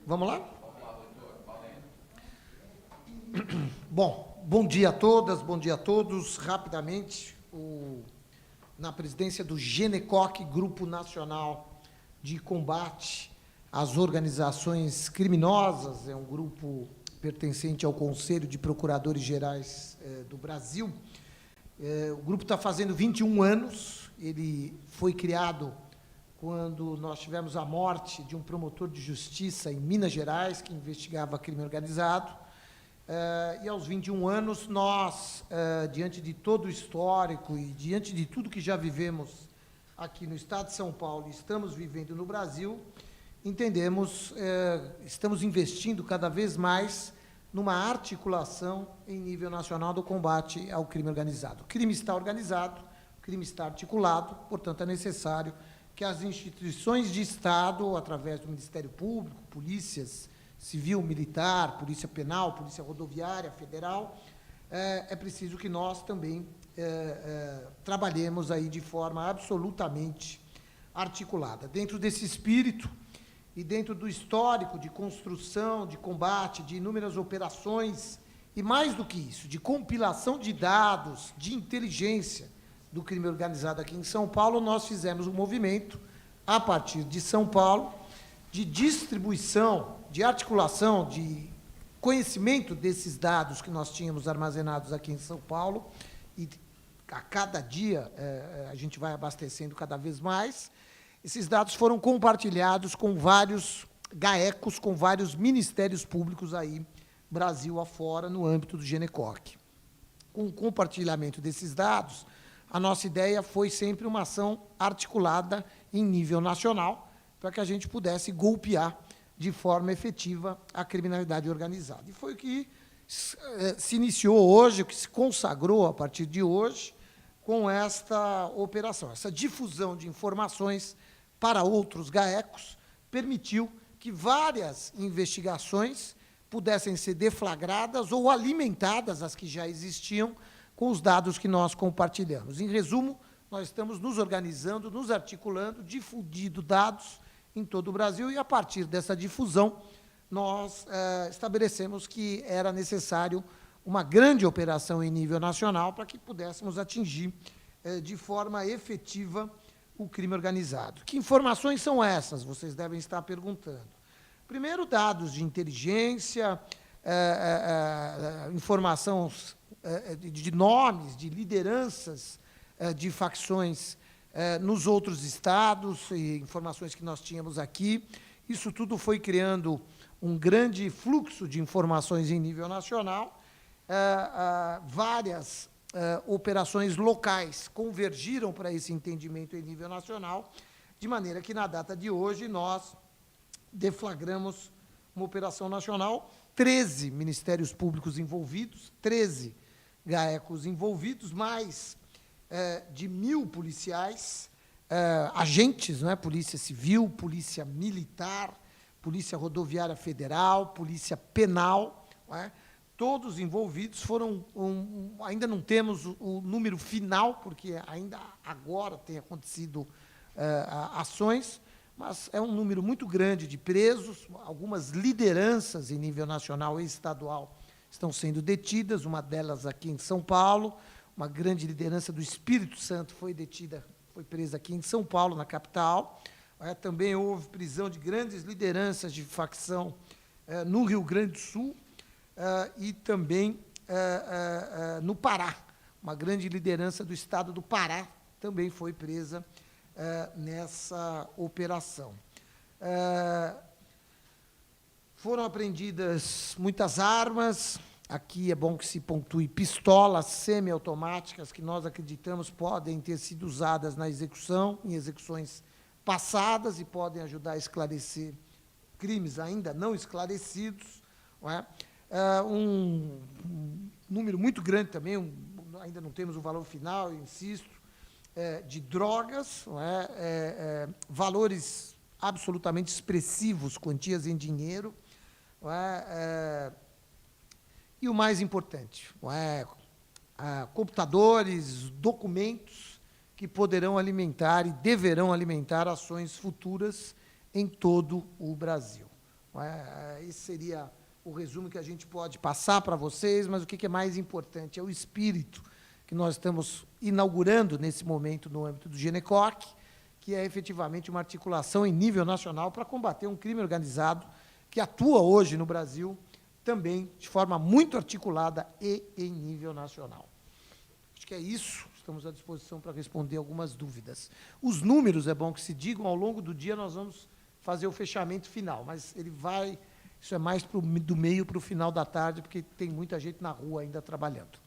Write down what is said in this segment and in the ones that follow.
Vamos lá? Bom dia a todas, bom dia a todos. Rapidamente, na presidência do GENECOC, Grupo Nacional de Combate às Organizações Criminosas, é um grupo pertencente ao Conselho de Procuradores Gerais do Brasil. O grupo está fazendo 21 anos, ele foi criado quando nós tivemos a morte de um promotor de justiça em Minas Gerais, que investigava crime organizado, e aos 21 anos nós, diante de todo o histórico e diante de tudo que já vivemos aqui no Estado de São Paulo e estamos vivendo no Brasil, entendemos, estamos investindo cada vez mais numa articulação em nível nacional do combate ao crime organizado. O crime está organizado, o crime está articulado, portanto, é necessário que as instituições de Estado, através do Ministério Público, polícias civil, militar, polícia penal, polícia rodoviária, federal, é preciso que nós também trabalhemos aí de forma absolutamente articulada. Dentro desse espírito e dentro do histórico de construção, de combate, de inúmeras operações, e mais do que isso, de compilação de dados, de inteligência, do crime organizado aqui em São Paulo, nós fizemos um movimento, a partir de São Paulo, de distribuição, de articulação, de conhecimento desses dados que nós tínhamos armazenados aqui em São Paulo, e a cada dia a gente vai abastecendo cada vez mais. Esses dados foram compartilhados com vários GAECos, com vários ministérios públicos aí, Brasil afora, no âmbito do GENECOC. Com o compartilhamento desses dados, a nossa ideia foi sempre uma ação articulada em nível nacional, para que a gente pudesse golpear de forma efetiva a criminalidade organizada. E foi o que se iniciou hoje, o que se consagrou a partir de hoje, com esta operação. Essa difusão de informações para outros GAECos permitiu que várias investigações pudessem ser deflagradas ou alimentadas, as que já existiam, com os dados que nós compartilhamos. Em resumo, nós estamos nos organizando, nos articulando, difundindo dados em todo o Brasil, e, a partir dessa difusão, nós estabelecemos que era necessário uma grande operação em nível nacional para que pudéssemos atingir de forma efetiva o crime organizado. Que informações são essas? Vocês devem estar perguntando. Primeiro, dados de inteligência, informação de nomes, de lideranças de facções nos outros estados, e informações que nós tínhamos aqui. Isso tudo foi criando um grande fluxo de informações em nível nacional. Várias operações locais convergiram para esse entendimento em nível nacional, de maneira que, na data de hoje, nós deflagramos uma operação nacional, 13 ministérios públicos envolvidos, 13 GAECos envolvidos, mais de 1.000 policiais, agentes, não é? Polícia Civil, Polícia Militar, Polícia Rodoviária Federal, Polícia Penal, não é? Todos envolvidos. Foram, ainda não temos o número final, porque ainda agora tem acontecido ações, mas é um número muito grande de presos. Algumas lideranças em nível nacional e estadual estão sendo detidas, uma delas aqui em São Paulo. Uma grande liderança do Espírito Santo foi detida, foi presa aqui em São Paulo, na capital. Também houve prisão de grandes lideranças de facção no Rio Grande do Sul e também no Pará. Uma grande liderança do estado do Pará também foi presa nessa operação. Foram apreendidas muitas armas. Aqui é bom que se pontue pistolas semiautomáticas, que nós acreditamos podem ter sido usadas na execução, em execuções passadas, e podem ajudar a esclarecer crimes ainda não esclarecidos. Não é? Um número muito grande também, ainda não temos o valor final, eu insisto, de drogas, não é? Valores absolutamente expressivos, quantias em dinheiro, não é? E o mais importante, não é? Computadores, documentos que poderão alimentar e deverão alimentar ações futuras em todo o Brasil. Esse seria o resumo que a gente pode passar para vocês, mas o que é mais importante é o espírito que nós estamos inaugurando nesse momento no âmbito do GENECOC, que é efetivamente uma articulação em nível nacional para combater um crime organizado que atua hoje no Brasil também de forma muito articulada e em nível nacional. Acho que é isso. Estamos à disposição para responder algumas dúvidas. Os números, é bom que se digam, ao longo do dia nós vamos fazer o fechamento final, mas ele vai, isso é mais do meio para o final da tarde, porque tem muita gente na rua ainda trabalhando.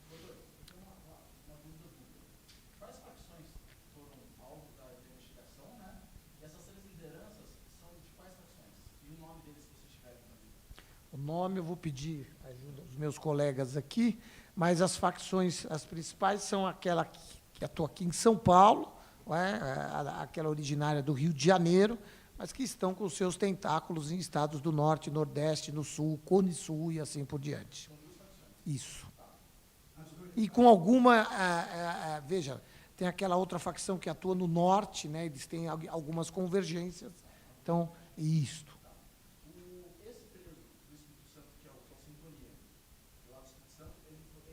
Quais facções foram alvo da investigação, né? E essas três lideranças são de quais facções? E o nome deles, se vocês tiverem também. O nome eu vou pedir ajuda aos meus colegas aqui, mas as facções, as principais, são aquela que atua aqui em São Paulo, aquela originária do Rio de Janeiro, mas que estão com seus tentáculos em estados do Norte, Nordeste, no Sul, Cone Sul e assim por diante. Isso. E com alguma... veja, tem aquela outra facção que atua no Norte, né, eles têm algumas convergências. Então, isto. Esse período do Espírito Santo, que é o Sintonia, lá do Espírito Santo, ele foi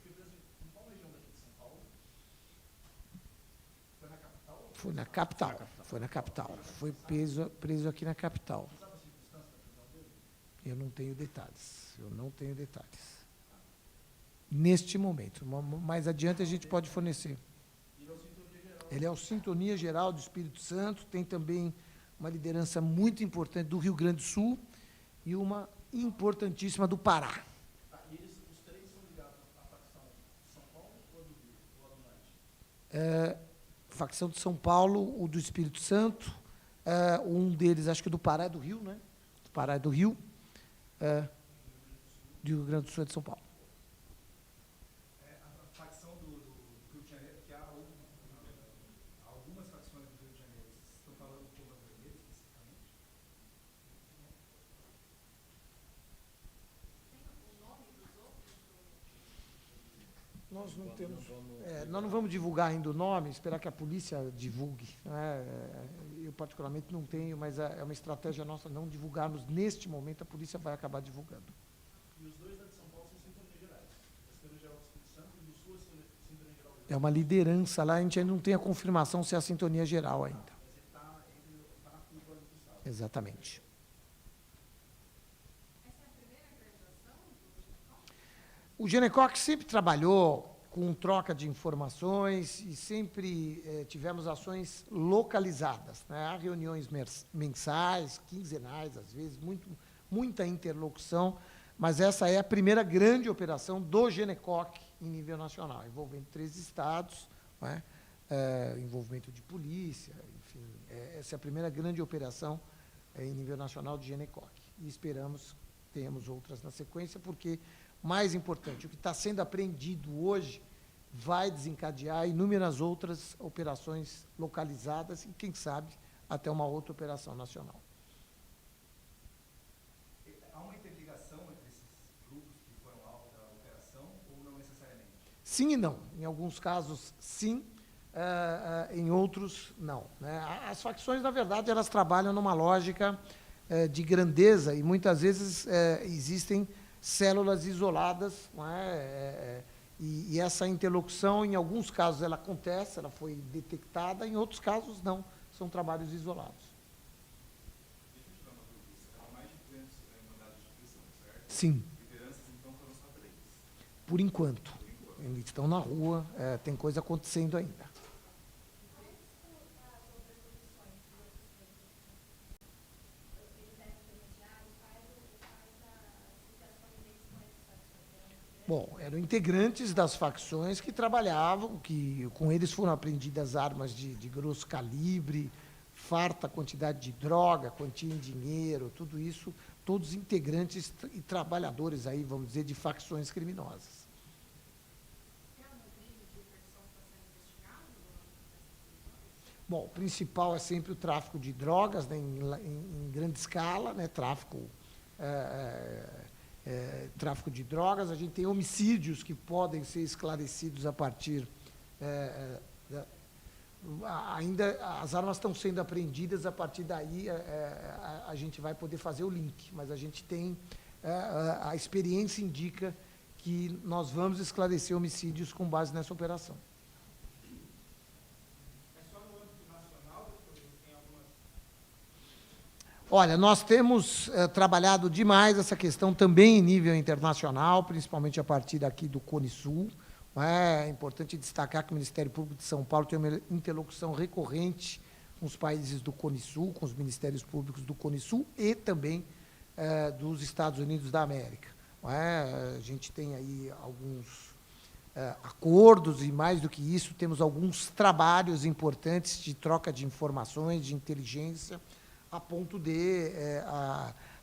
preso em qual região daqui de São Paulo? Foi na capital? Foi na capital. Foi na capital. Foi preso aqui na capital. Você sabe a circunstância da prisão dele? Eu não tenho detalhes. Eu não tenho detalhes. Neste momento. Mais adiante a gente pode fornecer. Ele é o Sintonia Geral do Espírito Santo, tem também uma liderança muito importante do Rio Grande do Sul e uma importantíssima do Pará. E os três são ligados à facção de São Paulo ou do Rio, ou do Norte? Facção de São Paulo, o do Espírito Santo, um deles, acho que do Pará é do Rio, né? Do Pará é do Rio, do Rio Grande do Sul é de São Paulo. A facção do Rio de Janeiro, que há algumas facções do Rio de Janeiro, vocês estão falando do povo brasileiro especificamente? Nós não temos. Nós não vamos divulgar ainda o nome, esperar que a polícia divulgue. Eu, particularmente, não tenho, mas é uma estratégia nossa não divulgarmos neste momento, a polícia vai acabar divulgando. E os dois da de São Paulo são Sintonias Gerais. A Sintonia Geral do Espírito Santo e do Sul, a Sintonia Geral do Rio. É uma liderança lá, a gente ainda não tem a confirmação se é a sintonia geral ainda. Mas ele está na curva do Estado. Exatamente. O GENECOC sempre trabalhou com troca de informações e sempre tivemos ações localizadas, né? Há reuniões mensais, quinzenais, às vezes, muita interlocução, mas essa é a primeira grande operação do GENECOC em nível nacional, envolvendo 3 estados, né? Envolvimento de polícia, enfim, essa é a primeira grande operação em nível nacional do GENECOC. E esperamos que tenhamos outras na sequência, porque mais importante, o que está sendo apreendido hoje vai desencadear inúmeras outras operações localizadas e, quem sabe, até uma outra operação nacional. Há uma interligação entre esses grupos que foram alvo da operação ou não necessariamente? Sim e não. Em alguns casos, sim. Em outros, não, né? As facções, na verdade, elas trabalham numa lógica de grandeza e, muitas vezes, existem células isoladas, não é? E essa interlocução, em alguns casos, ela acontece, ela foi detectada, em outros casos, não, são trabalhos isolados. Deixa eu te dar uma dúvida. Há mais de 200 mandados de prisão, certo? Sim. Lideranças, então, foram só 3? Por enquanto. Eles estão na rua, tem coisa acontecendo ainda. Bom, eram integrantes das facções que trabalhavam, que com eles foram apreendidas armas de grosso calibre, farta quantidade de droga, quantia em dinheiro, tudo isso, todos integrantes e trabalhadores aí, vamos dizer, de facções criminosas. Bom, o principal é sempre o tráfico de drogas, né, em grande escala, né, tráfico de drogas. A gente tem homicídios que podem ser esclarecidos a partir ainda as armas estão sendo apreendidas, a partir daí a gente vai poder fazer o link, mas a gente tem, a experiência indica que nós vamos esclarecer homicídios com base nessa operação. É só no âmbito nacional, doutor? Tem algumas... Olha, nós temos trabalhado demais essa questão também em nível internacional, principalmente a partir aqui do Cone Sul. É importante destacar que o Ministério Público de São Paulo tem uma interlocução recorrente com os países do Cone Sul, com os ministérios públicos do Cone Sul e também dos Estados Unidos da América. A gente tem aí alguns acordos e, mais do que isso, temos alguns trabalhos importantes de troca de informações, de inteligência, a ponto de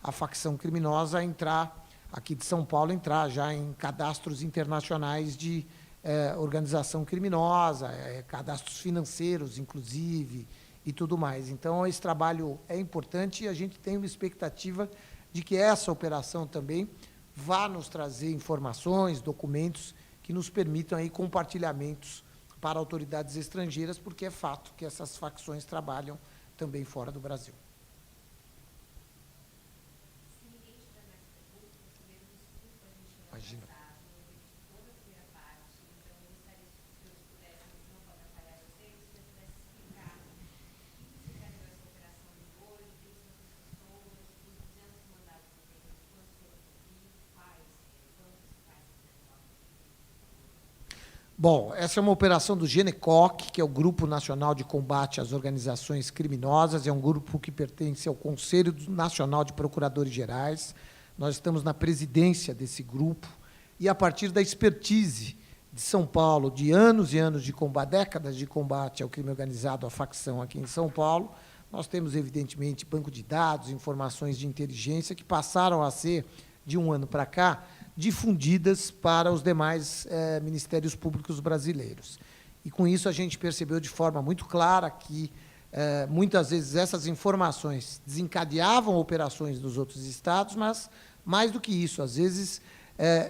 a facção criminosa entrar, aqui de São Paulo, entrar já em cadastros internacionais de organização criminosa, cadastros financeiros, inclusive, e tudo mais. Então, esse trabalho é importante e a gente tem uma expectativa de que essa operação também vá nos trazer informações, documentos que nos permitam aí compartilhamentos para autoridades estrangeiras, porque é fato que essas facções trabalham também fora do Brasil. Imagina. Bom, essa é uma operação do GENECOC, que é o Grupo Nacional de Combate às Organizações Criminosas, é um grupo que pertence ao Conselho Nacional de Procuradores Gerais. Nós estamos na presidência desse grupo e, a partir da expertise de São Paulo, de anos e anos de combate, décadas de combate ao crime organizado, à facção aqui em São Paulo, nós temos, evidentemente, banco de dados, informações de inteligência que passaram a ser, de um ano para cá, difundidas para os demais ministérios públicos brasileiros. E, com isso, a gente percebeu de forma muito clara que, muitas vezes, essas informações desencadeavam operações nos outros estados, mas, mais do que isso, às vezes,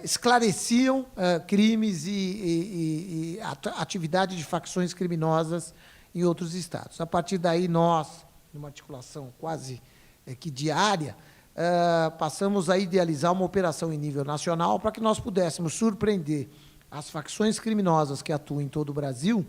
esclareciam crimes e atividade de facções criminosas em outros estados. A partir daí, nós, numa articulação quase que diária, passamos a idealizar uma operação em nível nacional para que nós pudéssemos surpreender as facções criminosas que atuam em todo o Brasil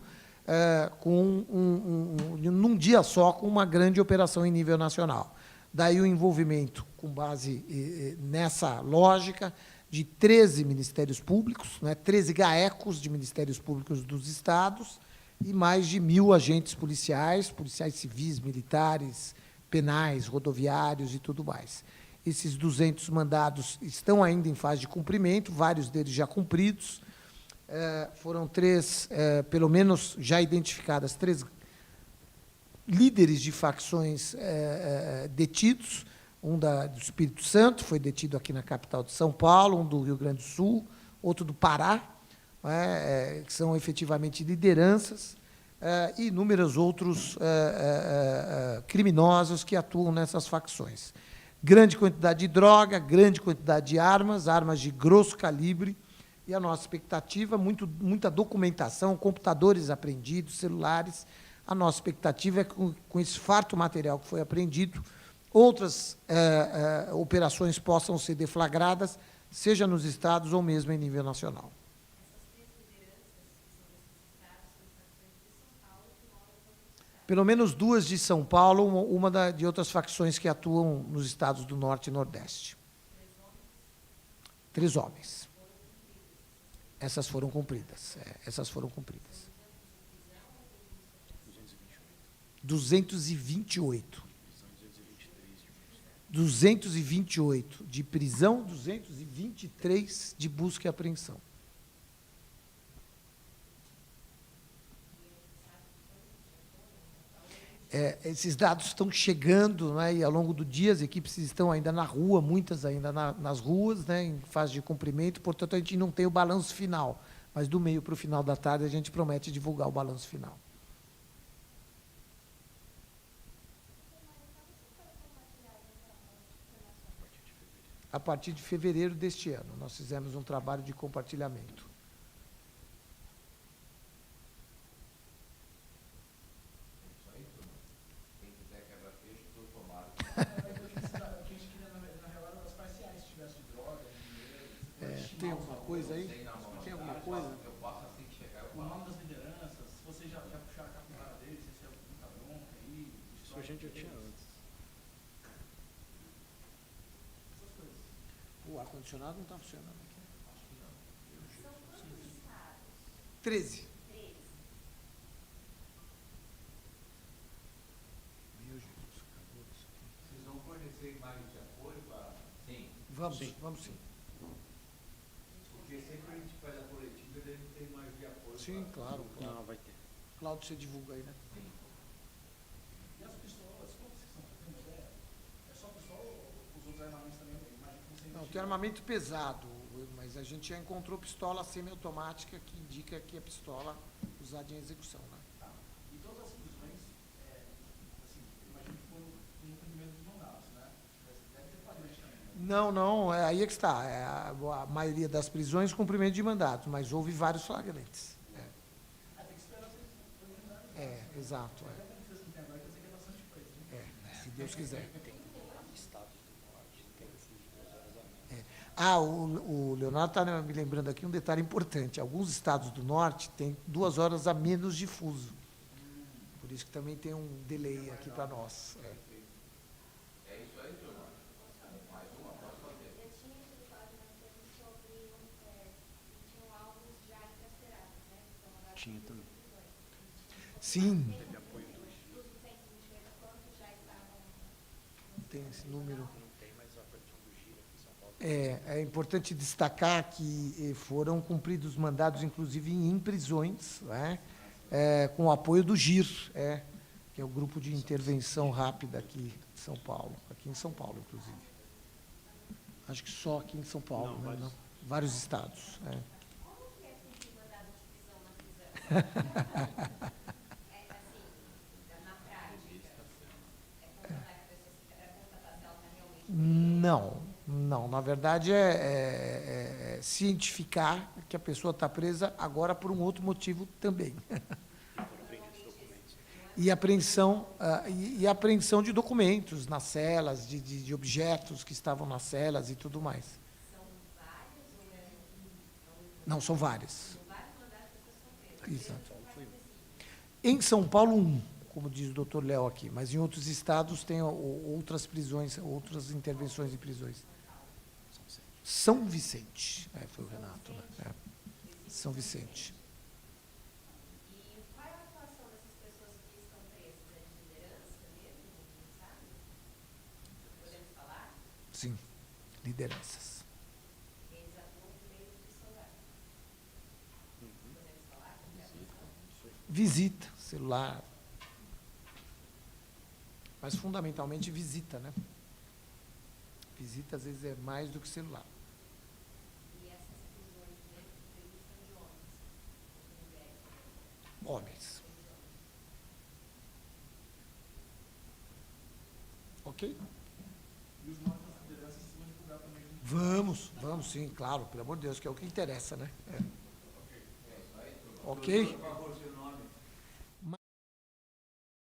num dia só, com uma grande operação em nível nacional. Daí o envolvimento, com base nessa lógica, de 13 ministérios públicos, 13 GAECOS de ministérios públicos dos estados e mais de 1.000 agentes policiais, policiais civis, militares, penais, rodoviários e tudo mais. Esses 200 mandados estão ainda em fase de cumprimento, vários deles já cumpridos. Foram 3, pelo menos já identificadas, 3 líderes de facções detidos, um do Espírito Santo, foi detido aqui na capital de São Paulo, um do Rio Grande do Sul, outro do Pará, que são efetivamente lideranças, e inúmeros outros criminosos que atuam nessas facções. Grande quantidade de droga, grande quantidade de armas, armas de grosso calibre, e a nossa expectativa, muita documentação, computadores apreendidos, celulares. A nossa expectativa é que, com esse farto material que foi apreendido, outras operações possam ser deflagradas, seja nos estados ou mesmo em nível nacional. Pelo menos 2 de São Paulo, uma de outras facções que atuam nos estados do Norte e Nordeste. 3 homens. Essas foram cumpridas. Essas foram cumpridas. 228. 228 de prisão, 223 de busca e apreensão. Esses dados estão chegando, e, ao longo do dia, as equipes estão ainda na rua, muitas ainda nas ruas, em fase de cumprimento, portanto, a gente não tem o balanço final, mas do meio para o final da tarde a gente promete divulgar o balanço final. A partir de fevereiro deste ano, nós fizemos um trabalho de compartilhamento. coisa aí? Tem alguma coisa? Eu posso assim que chegar, eu O nome das lideranças, se vocês já puxaram a capivara deles, se tem muita bronca aí. Isso a gente já tinha deles, antes. essas coisas. O ar-condicionado não está funcionando aqui. São quantos estados? 13. 13. Meu Jesus, acabou isso aqui. Vocês vão fornecer imagens de apoio para... Sim. Vamos, Sim. vamos sim. Porque sempre a gente faz a coletiva e deve ter imagem de apoio. Sim, claro, claro. Não, vai ter. Cláudio, você divulga aí, né? Sim. E as pistolas, quantas que são? Tem uma ideia? É só pistola ou os outros armamentos também? Eu imagino que você Não, investiu. tem armamento pesado, mas a gente já encontrou pistola semiautomática que indica que é pistola usada em execução, né? Tá. E todas as prisões, assim, eu imagino que foram no cumprimento dos mandados, né? Deve ter flagrante também, né? Não, não, aí é que está. A maioria das prisões, cumprimento de mandato, mas houve vários flagrantes. Ah, tem que esperar vocês terminarem. Exato. Até a defesa que tem agora, quer dizer que é bastante coisa, né? Se Deus quiser. Tem estados do norte, tem assim de 2 horas a menos. O Leonardo está me lembrando aqui um detalhe importante. Alguns estados do norte têm 2 horas a menos de fuso. Por isso que também tem um delay aqui para nós. É isso aí, turma. Mais uma, pode fazer. Eu tinha tido falado mais tempo sobre tinham alvos já encarcerados, né? Então, agora Tinha tem também. prisões. Sim, Teve apoio do Giro. Dos 228, quantos já estavam? tem esse número. Não tem mais a aparição do Giro aqui em São Paulo. É importante destacar que foram cumpridos mandados, inclusive, em prisões, né, com o apoio do GIR, que é o Grupo de Intervenção Rápida aqui de São Paulo, aqui em São Paulo, inclusive. Acho que só aqui em São Paulo, Não, né? vários. Não, vários estados. Como que é cumprir mandado de prisão na prisão? Na prática. É constatar que a pessoa é constatar se ela está realmente. Não, na verdade é cientificar que a pessoa está presa agora por um outro motivo também. Foram vendidos documentos. E apreensão de documentos nas celas, de objetos que estavam nas celas e tudo mais. São vários ou Não, são várias. vários mandados que as pessoas são presas? Exato. Em São Paulo, como diz o doutor Léo aqui, mas em outros estados tem outras prisões, outras intervenções em prisões. São Vicente, foi o Renato, né? São Vicente. E qual é a atuação dessas pessoas que estão presas? É de liderança mesmo? Não sabe? Podemos falar? Sim, lideranças. Eles atuam por meio de celular. Podemos falar? Como é a atuação? Visita, celular. Mas fundamentalmente visita, né? Visita às vezes é mais do que celular. E essas prisões dentro do período são de homens, ou mulheres? Homens. Ok? E os nomes das lideranças vocês vão divulgar também. Vamos sim, claro, pelo amor de Deus, que é o que interessa, né? Ok? Por favor, seu nome